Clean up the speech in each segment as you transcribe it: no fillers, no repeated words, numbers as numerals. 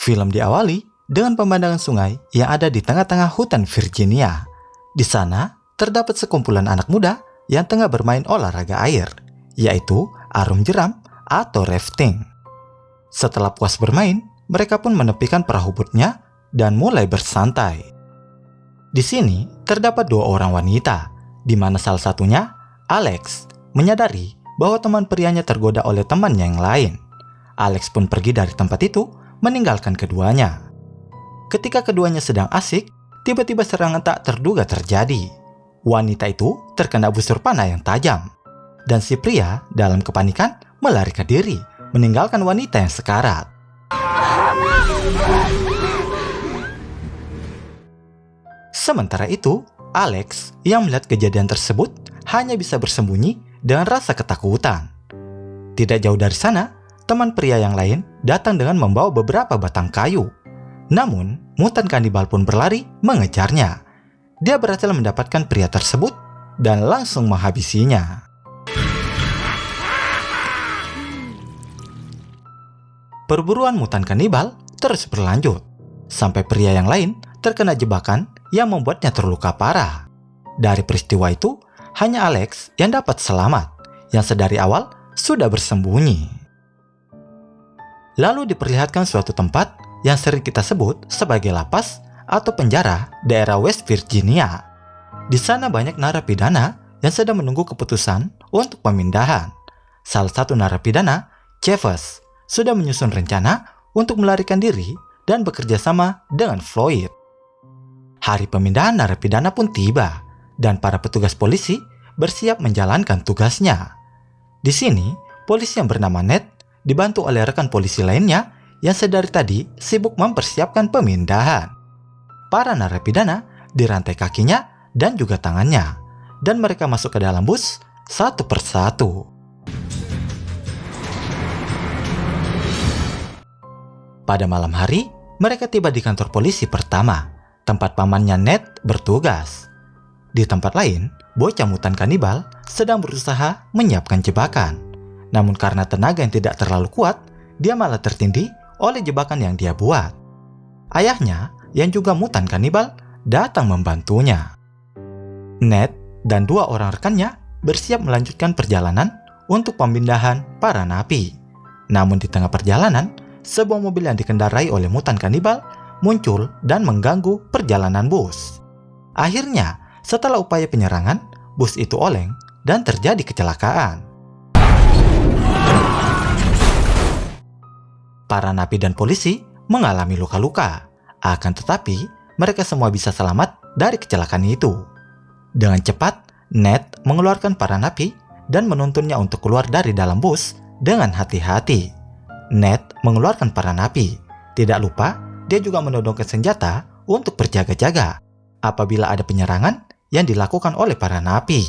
Film diawali dengan pemandangan sungai yang ada di tengah-tengah hutan Virginia. Di sana, terdapat sekumpulan anak muda yang tengah bermain olahraga air, yaitu arum jeram atau rafting. Setelah puas bermain, mereka pun menepikan perahu botnya dan mulai bersantai. Di sini, terdapat dua orang wanita, di mana salah satunya, Alex, menyadari bahwa teman prianya tergoda oleh temannya yang lain. Alex pun pergi dari tempat itu, meninggalkan keduanya. Ketika keduanya sedang asik, tiba-tiba serangan tak terduga terjadi. Wanita itu terkena busur panah yang tajam, dan si pria dalam kepanikan melarikan diri, meninggalkan wanita yang sekarat. Sementara itu, Alex yang melihat kejadian tersebut hanya bisa bersembunyi dengan rasa ketakutan. Tidak jauh dari sana, teman pria yang lain datang dengan membawa beberapa batang kayu. Namun, mutan kanibal pun berlari mengejarnya. Dia berhasil mendapatkan pria tersebut dan langsung menghabisinya. Perburuan mutan kanibal terus berlanjut, sampai pria yang lain terkena jebakan yang membuatnya terluka parah. Dari peristiwa itu, hanya Alex yang dapat selamat, yang sedari awal sudah bersembunyi. Lalu diperlihatkan suatu tempat yang sering kita sebut sebagai lapas atau penjara daerah West Virginia. Di sana banyak narapidana yang sedang menunggu keputusan untuk pemindahan. Salah satu narapidana, Chavez, sudah menyusun rencana untuk melarikan diri dan bekerja sama dengan Floyd. Hari pemindahan narapidana pun tiba, dan para petugas polisi bersiap menjalankan tugasnya. Di sini, polisi yang bernama Ned dibantu oleh rekan polisi lainnya yang sedari tadi sibuk mempersiapkan pemindahan. Para narapidana dirantai kakinya dan juga tangannya, dan mereka masuk ke dalam bus satu persatu. Pada malam hari, mereka tiba di kantor polisi pertama, tempat pamannya Ned bertugas. Di tempat lain, bocah mutan kanibal sedang berusaha menyiapkan jebakan. Namun karena tenaga yang tidak terlalu kuat, dia malah tertindih oleh jebakan yang dia buat. Ayahnya, yang juga mutan kanibal, datang membantunya. Ned dan dua orang rekannya bersiap melanjutkan perjalanan untuk pemindahan para napi. Namun di tengah perjalanan, sebuah mobil yang dikendarai oleh mutan kanibal muncul dan mengganggu perjalanan bus. Akhirnya, setelah upaya penyerangan, bus itu oleng dan terjadi kecelakaan. Para napi dan polisi mengalami luka-luka. Akan tetapi, mereka semua bisa selamat dari kecelakaan itu. Dengan cepat, Ned mengeluarkan para napi dan menuntunnya untuk keluar dari dalam bus dengan hati-hati. Ned mengeluarkan para napi. Tidak lupa, dia juga menodongkan senjata untuk berjaga-jaga apabila ada penyerangan yang dilakukan oleh para napi.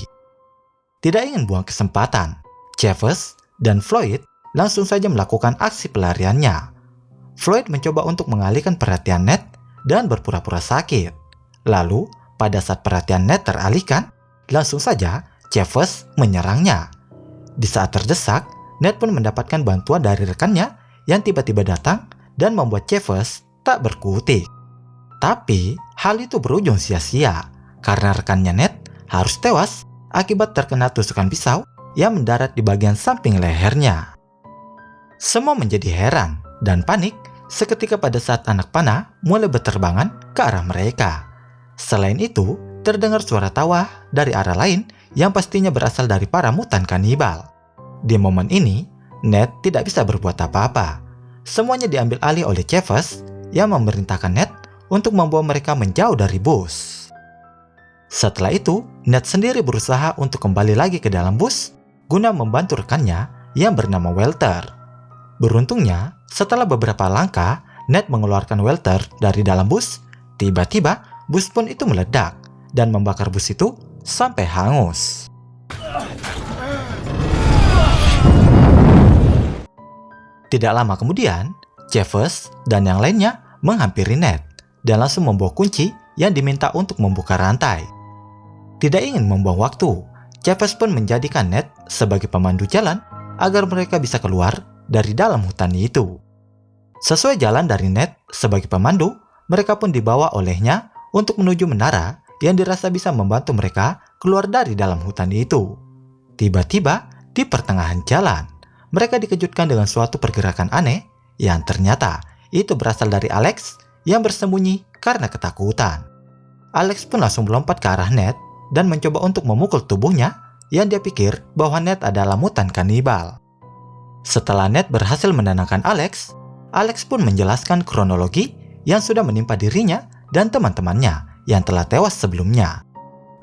Tidak ingin buang kesempatan, Chavez dan Floyd langsung saja melakukan aksi pelariannya. Floyd mencoba untuk mengalihkan perhatian Ned dan berpura-pura sakit. Lalu, pada saat perhatian Ned teralihkan, langsung saja Chavez menyerangnya. Di saat terdesak, Ned pun mendapatkan bantuan dari rekannya yang tiba-tiba datang dan membuat Chavez tak berkutik. Tapi, hal itu berujung sia-sia karena rekannya Ned harus tewas akibat terkena tusukan pisau yang mendarat di bagian samping lehernya. Semua menjadi heran dan panik seketika pada saat anak panah mulai berterbangan ke arah mereka. Selain itu, terdengar suara tawa dari arah lain yang pastinya berasal dari para mutan kanibal. Di momen ini, Ned tidak bisa berbuat apa-apa. Semuanya diambil alih oleh Chavez yang memerintahkan Ned untuk membawa mereka menjauh dari bus. Setelah itu, Ned sendiri berusaha untuk kembali lagi ke dalam bus guna membantu rekannya yang bernama Walter. Beruntungnya, setelah beberapa langkah, Ned mengeluarkan Walter dari dalam bus. Tiba-tiba, bus pun itu meledak dan membakar bus itu sampai hangus. Tidak lama kemudian, Chavez dan yang lainnya menghampiri Ned dan langsung membawa kunci yang diminta untuk membuka rantai. Tidak ingin membuang waktu, Chavez pun menjadikan Ned sebagai pemandu jalan agar mereka bisa keluar dari dalam hutan itu. Sesuai jalan dari Ned sebagai pemandu, mereka pun dibawa olehnya untuk menuju menara yang dirasa bisa membantu mereka keluar dari dalam hutan itu. Tiba-tiba, di pertengahan jalan, mereka dikejutkan dengan suatu pergerakan aneh yang ternyata itu berasal dari Alex yang bersembunyi karena ketakutan. Alex pun langsung melompat ke arah Ned dan mencoba untuk memukul tubuhnya yang dia pikir bahwa Ned adalah mutan kanibal. Setelah Ned berhasil menenangkan Alex, Alex pun menjelaskan kronologi yang sudah menimpa dirinya dan teman-temannya yang telah tewas sebelumnya.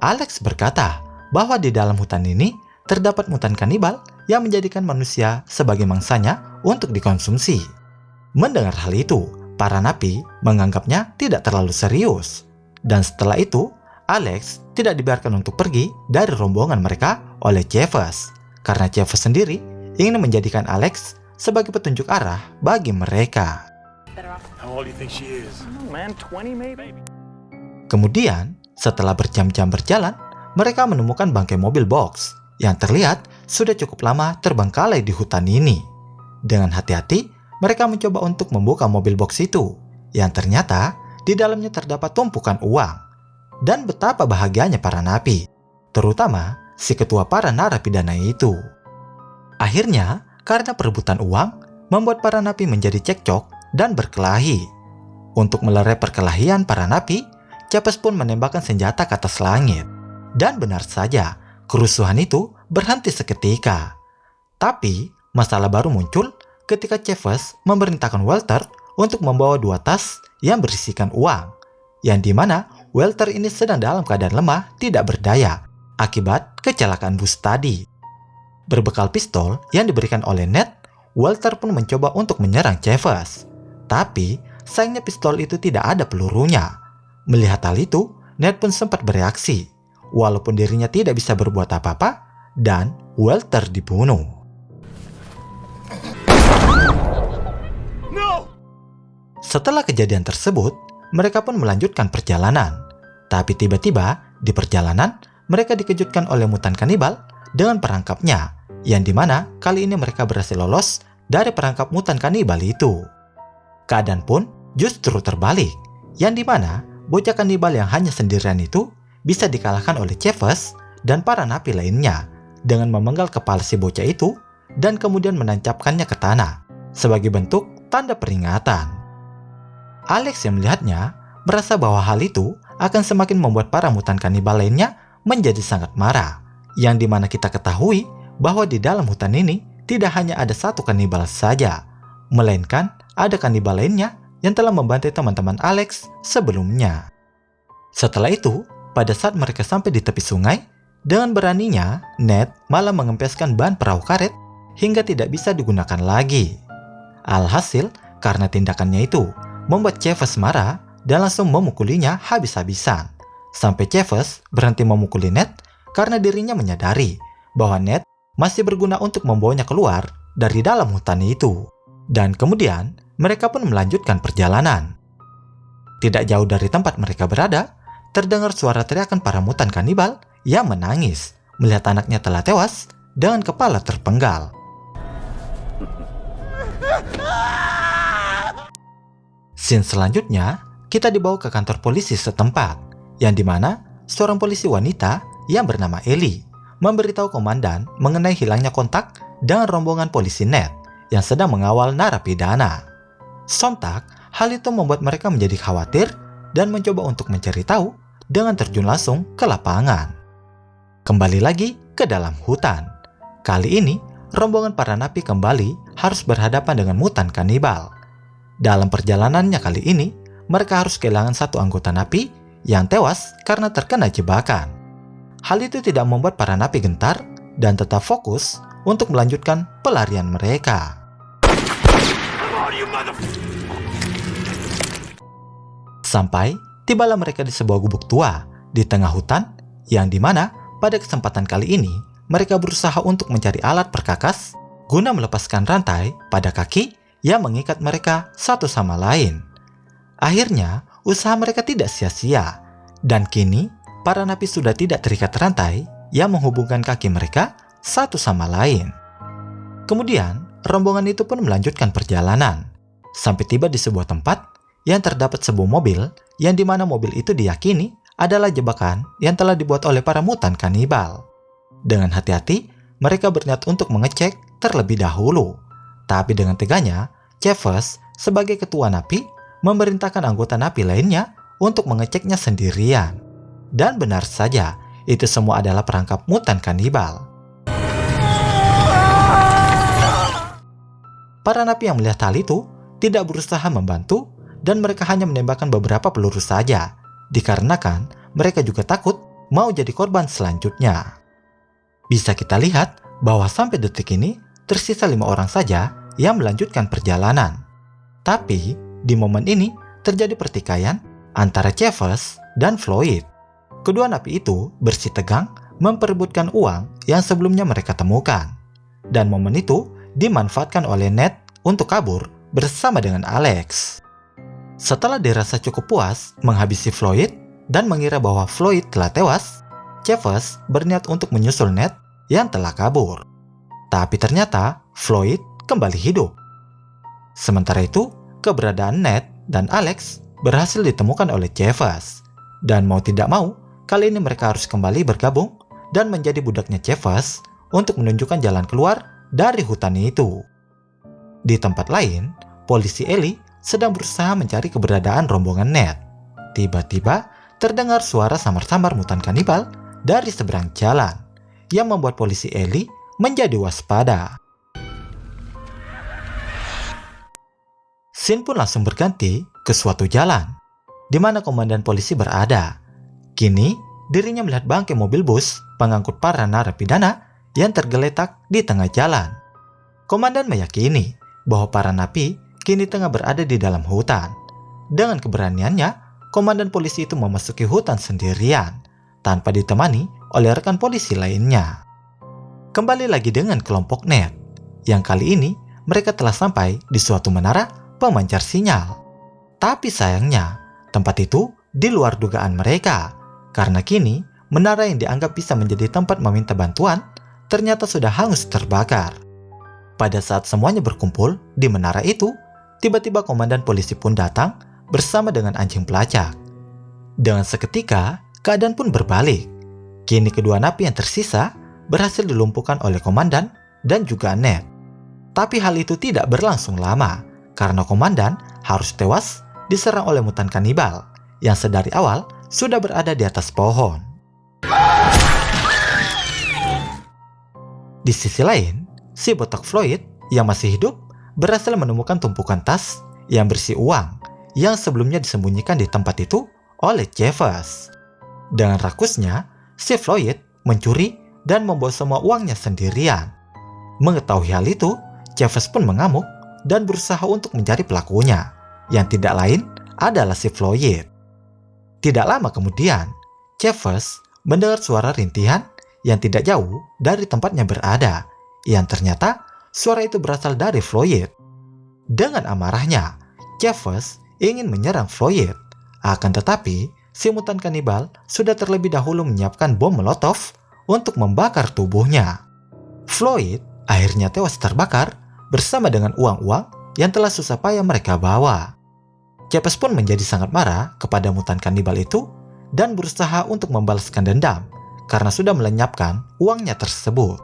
Alex berkata bahwa di dalam hutan ini terdapat mutan kanibal yang menjadikan manusia sebagai mangsanya untuk dikonsumsi. Mendengar hal itu, para napi menganggapnya tidak terlalu serius. Dan setelah itu, Alex tidak dibiarkan untuk pergi dari rombongan mereka oleh Chevez, karena Chevez sendiri ingin menjadikan Alex sebagai petunjuk arah bagi mereka. Kemudian, setelah berjam-jam berjalan, mereka menemukan bangkai mobil box yang terlihat sudah cukup lama terbengkalai di hutan ini. Dengan hati-hati, mereka mencoba untuk membuka mobil box itu, yang ternyata di dalamnya terdapat tumpukan uang. Dan betapa bahagianya para napi, terutama si ketua para narapidana itu. Akhirnya, karena perebutan uang, membuat para napi menjadi cekcok dan berkelahi. Untuk melerai perkelahian para napi, Chevez pun menembakkan senjata ke atas langit. Dan benar saja, kerusuhan itu berhenti seketika. Tapi, masalah baru muncul ketika Chevez memerintahkan Walter untuk membawa 2 tas yang berisikan uang, yang dimana Walter ini sedang dalam keadaan lemah tidak berdaya akibat kecelakaan bus tadi. Berbekal pistol yang diberikan oleh Ned, Walter pun mencoba untuk menyerang Chevez. Tapi, sayangnya pistol itu tidak ada pelurunya. Melihat hal itu, Ned pun sempat bereaksi, walaupun dirinya tidak bisa berbuat apa-apa, dan Walter dibunuh. Setelah kejadian tersebut, mereka pun melanjutkan perjalanan. Tapi tiba-tiba, di perjalanan, mereka dikejutkan oleh mutan kanibal dengan perangkapnya, yang dimana kali ini mereka berhasil lolos dari perangkap mutan kanibal itu. Keadaan pun justru terbalik, yang dimana bocah kanibal yang hanya sendirian itu bisa dikalahkan oleh Chevez dan para napi lainnya dengan memenggal kepala si bocah itu dan kemudian menancapkannya ke tanah sebagai bentuk tanda peringatan. Alex yang melihatnya merasa bahwa hal itu akan semakin membuat para mutan kanibal lainnya menjadi sangat marah, yang dimana kita ketahui bahwa di dalam hutan ini tidak hanya ada satu kanibal saja, melainkan ada kanibal lainnya yang telah membantai teman-teman Alex sebelumnya. Setelah itu, pada saat mereka sampai di tepi sungai, dengan beraninya Ned malah mengempeskan ban perahu karet hingga tidak bisa digunakan lagi. Alhasil, karena tindakannya itu membuat Chevez marah dan langsung memukulinya habis-habisan. Sampai Chevez berhenti memukuli Ned karena dirinya menyadari bahwa Ned masih berguna untuk membawanya keluar dari dalam hutan itu. Dan kemudian mereka pun melanjutkan perjalanan. Tidak jauh dari tempat mereka berada, terdengar suara teriakan para mutan kanibal yang menangis melihat anaknya telah tewas dengan kepala terpenggal. Scene selanjutnya, kita dibawa ke kantor polisi setempat, yang dimana seorang polisi wanita yang bernama Ellie memberitahu komandan mengenai hilangnya kontak dengan rombongan polisi Ned yang sedang mengawal narapidana. Sontak, hal itu membuat mereka menjadi khawatir dan mencoba untuk mencari tahu dengan terjun langsung ke lapangan. Kembali lagi ke dalam hutan. Kali ini, rombongan para napi kembali harus berhadapan dengan mutan kanibal. Dalam perjalanannya kali ini, mereka harus kehilangan satu anggota napi yang tewas karena terkena jebakan. Hal itu tidak membuat para napi gentar dan tetap fokus untuk melanjutkan pelarian mereka. Sampai tibalah mereka di sebuah gubuk tua di tengah hutan, yang dimana pada kesempatan kali ini mereka berusaha untuk mencari alat perkakas guna melepaskan rantai pada kaki yang mengikat mereka satu sama lain. Akhirnya, usaha mereka tidak sia-sia, dan kini para napi sudah tidak terikat rantai yang menghubungkan kaki mereka satu sama lain. Kemudian, rombongan itu pun melanjutkan perjalanan. sampai tiba di sebuah tempat yang terdapat sebuah mobil yang dimana mobil itu diyakini adalah jebakan yang telah dibuat oleh para mutan kanibal. Dengan hati-hati, mereka berniat untuk mengecek terlebih dahulu. Tapi dengan teganya, Chevers sebagai ketua napi memerintahkan anggota napi lainnya untuk mengeceknya sendirian. Dan benar saja, itu semua adalah perangkap mutan kanibal. Para napi yang melihat hal itu tidak berusaha membantu dan mereka hanya menembakkan beberapa peluru saja, dikarenakan mereka juga takut mau jadi korban selanjutnya. Bisa kita lihat bahwa sampai detik ini tersisa 5 orang saja yang melanjutkan perjalanan. Tapi di momen ini terjadi pertikaian antara Chevers dan Floyd. Kedua napi itu bersitegang memperebutkan uang yang sebelumnya mereka temukan. Dan momen itu dimanfaatkan oleh Ned untuk kabur bersama dengan Alex. Setelah dirasa cukup puas menghabisi Floyd dan mengira bahwa Floyd telah tewas, Chevers berniat untuk menyusul Ned yang telah kabur. Tapi ternyata Floyd kembali hidup. Sementara itu, keberadaan Ned dan Alex berhasil ditemukan oleh Chevers. Dan mau tidak mau, kali ini mereka harus kembali bergabung dan menjadi budaknya Chevers untuk menunjukkan jalan keluar dari hutan itu. Di tempat lain, polisi Ellie sedang berusaha mencari keberadaan rombongan Ned. Tiba-tiba, terdengar suara samar-samar mutan kanibal dari seberang jalan, yang membuat polisi Ellie menjadi waspada. Scene pun langsung berganti ke suatu jalan, di mana komandan polisi berada. Kini, dirinya melihat bangkai mobil bus pengangkut para narapidana yang tergeletak di tengah jalan. Komandan meyakini bahwa para napi kini tengah berada di dalam hutan. Dengan keberaniannya, komandan polisi itu memasuki hutan sendirian, tanpa ditemani oleh rekan polisi lainnya. Kembali lagi dengan kelompok Ned, yang kali ini mereka telah sampai di suatu menara pemancar sinyal. Tapi sayangnya, tempat itu di luar dugaan mereka, karena kini menara yang dianggap bisa menjadi tempat meminta bantuan ternyata sudah hangus terbakar. Pada saat semuanya berkumpul di menara itu, tiba-tiba komandan polisi pun datang bersama dengan anjing pelacak. Dengan seketika, keadaan pun berbalik. Kini kedua napi yang tersisa berhasil dilumpuhkan oleh komandan dan juga Ned. Tapi hal itu tidak berlangsung lama, karena komandan harus tewas diserang oleh mutan kanibal yang sedari awal sudah berada di atas pohon. Di sisi lain, si botak Floyd yang masih hidup berhasil menemukan tumpukan tas yang berisi uang yang sebelumnya disembunyikan di tempat itu oleh Chevers. Dengan rakusnya, si Floyd mencuri dan membawa semua uangnya sendirian. Mengetahui hal itu, Chevers pun mengamuk dan berusaha untuk mencari pelakunya, yang tidak lain adalah si Floyd. Tidak lama kemudian, Chevers mendengar suara rintihan yang tidak jauh dari tempatnya berada, yang ternyata suara itu berasal dari Floyd. Dengan amarahnya, Chevers ingin menyerang Floyd. Akan tetapi, si mutan kanibal sudah terlebih dahulu menyiapkan bom molotov untuk membakar tubuhnya. Floyd akhirnya tewas terbakar bersama dengan uang-uang yang telah susah payah mereka bawa. Chevers pun menjadi sangat marah kepada mutan kanibal itu dan berusaha untuk membalaskan dendam karena sudah melenyapkan uangnya tersebut.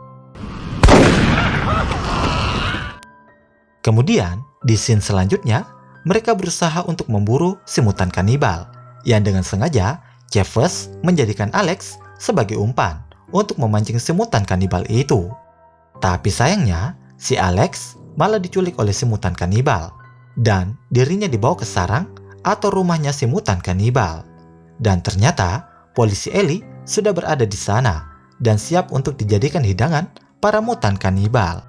Kemudian, di scene selanjutnya, mereka berusaha untuk memburu si mutan kanibal, yang dengan sengaja Chevers menjadikan Alex sebagai umpan untuk memancing si mutan kanibal itu. Tapi sayangnya, si Alex malah diculik oleh si mutan kanibal, dan dirinya dibawa ke sarang atau rumahnya si mutan kanibal. Dan ternyata, polisi Ellie sudah berada di sana dan siap untuk dijadikan hidangan para mutan kanibal.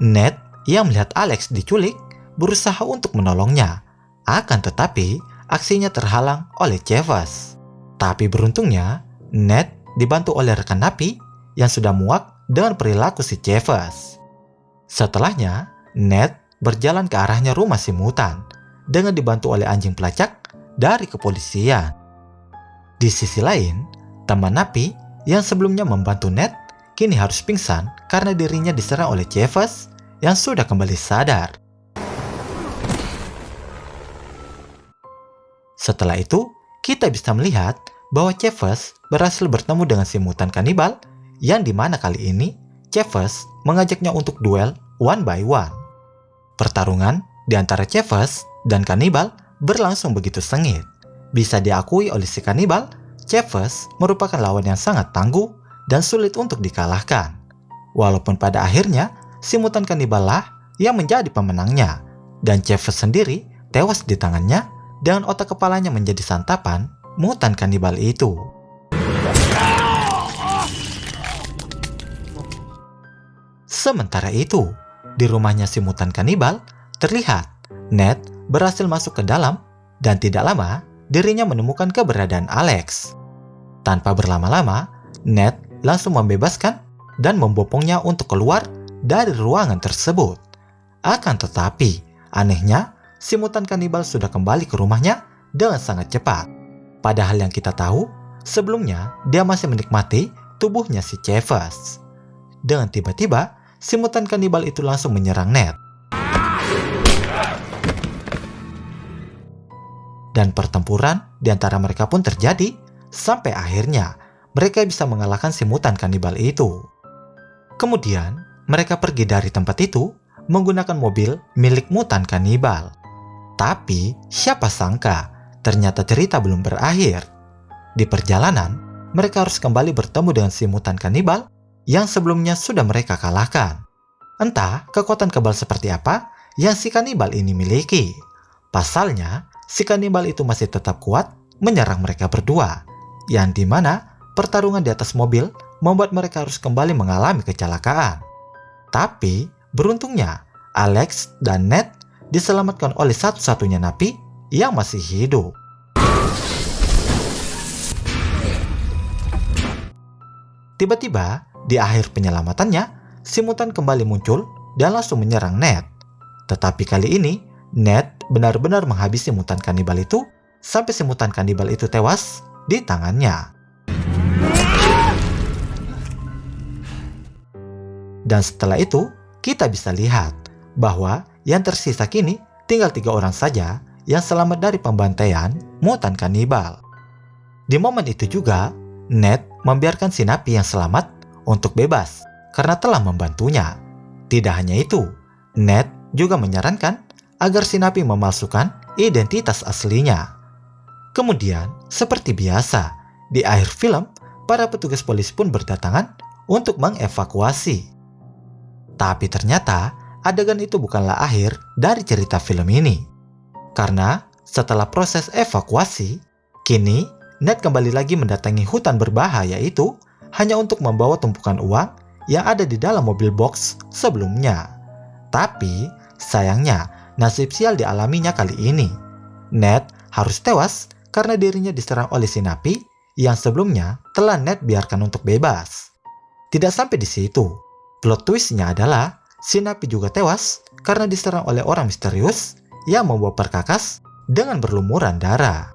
Ned yang melihat Alex diculik berusaha untuk menolongnya, akan tetapi aksinya terhalang oleh Chevers. Tapi beruntungnya, Ned dibantu oleh rekan napi yang sudah muak dengan perilaku si Chevers. Setelahnya, Ned berjalan ke arahnya rumah si mutan dengan dibantu oleh anjing pelacak dari kepolisian. Di sisi lain, teman napi yang sebelumnya membantu Ned kini harus pingsan karena dirinya diserang oleh Chevers yang sudah kembali sadar. Setelah itu, kita bisa melihat bahwa Chavez berhasil bertemu dengan si mutan kanibal yang dimana kali ini Chavez mengajaknya untuk duel one by one. Pertarungan di antara Chavez dan kanibal berlangsung begitu sengit. Bisa diakui oleh si kanibal, Chavez merupakan lawan yang sangat tangguh dan sulit untuk dikalahkan. Walaupun pada akhirnya si mutan kanibal lah yang menjadi pemenangnya, dan Chavez sendiri tewas di tangannya dengan otak kepalanya menjadi santapan mutan kanibal itu. Sementara itu, di rumahnya si mutan kanibal, terlihat Ned berhasil masuk ke dalam dan tidak lama dirinya menemukan keberadaan Alex. Tanpa berlama-lama, Ned langsung membebaskan dan membopongnya untuk keluar dari ruangan tersebut. Akan tetapi, anehnya, si mutan kanibal sudah kembali ke rumahnya dengan sangat cepat. Padahal yang kita tahu, sebelumnya dia masih menikmati tubuhnya si Chavez. Dengan tiba-tiba, si mutan kanibal itu langsung menyerang Ned. Dan pertempuran di antara mereka pun terjadi, sampai akhirnya mereka bisa mengalahkan si mutan kanibal itu. Kemudian, mereka pergi dari tempat itu menggunakan mobil milik mutan kanibal. Tapi, siapa sangka, ternyata cerita belum berakhir. Di perjalanan, mereka harus kembali bertemu dengan si mutan kanibal yang sebelumnya sudah mereka kalahkan. Entah kekuatan kebal seperti apa yang si kanibal ini miliki. Pasalnya, si kanibal itu masih tetap kuat menyerang mereka berdua, yang dimana pertarungan di atas mobil membuat mereka harus kembali mengalami kecelakaan. Tapi, beruntungnya, Alex dan Ned diselamatkan oleh satu-satunya napi yang masih hidup. Tiba-tiba, di akhir penyelamatannya, si mutan kembali muncul dan langsung menyerang Ned. Tetapi kali ini, Ned benar-benar menghabisi mutan kanibal itu sampai si mutan kanibal itu tewas di tangannya. Dan setelah itu, kita bisa lihat bahwa yang tersisa kini tinggal 3 orang saja yang selamat dari pembantaian mutan kanibal. Di momen itu juga, Ned membiarkan si napi yang selamat untuk bebas karena telah membantunya. Tidak hanya itu, Ned juga menyarankan agar si napi memalsukan identitas aslinya. Kemudian, seperti biasa, di akhir film, para petugas polisi pun berdatangan untuk mengevakuasi. Tapi ternyata, adegan itu bukanlah akhir dari cerita film ini. Karena setelah proses evakuasi, kini Ned kembali lagi mendatangi hutan berbahaya itu hanya untuk membawa tumpukan uang yang ada di dalam mobil box sebelumnya. Tapi, sayangnya, nasib sial dialaminya kali ini. Ned harus tewas karena dirinya diserang oleh si napi yang sebelumnya telah Ned biarkan untuk bebas. Tidak sampai di situ, plot twistnya adalah si napi juga tewas karena diserang oleh orang misterius yang membawa perkakas dengan berlumuran darah.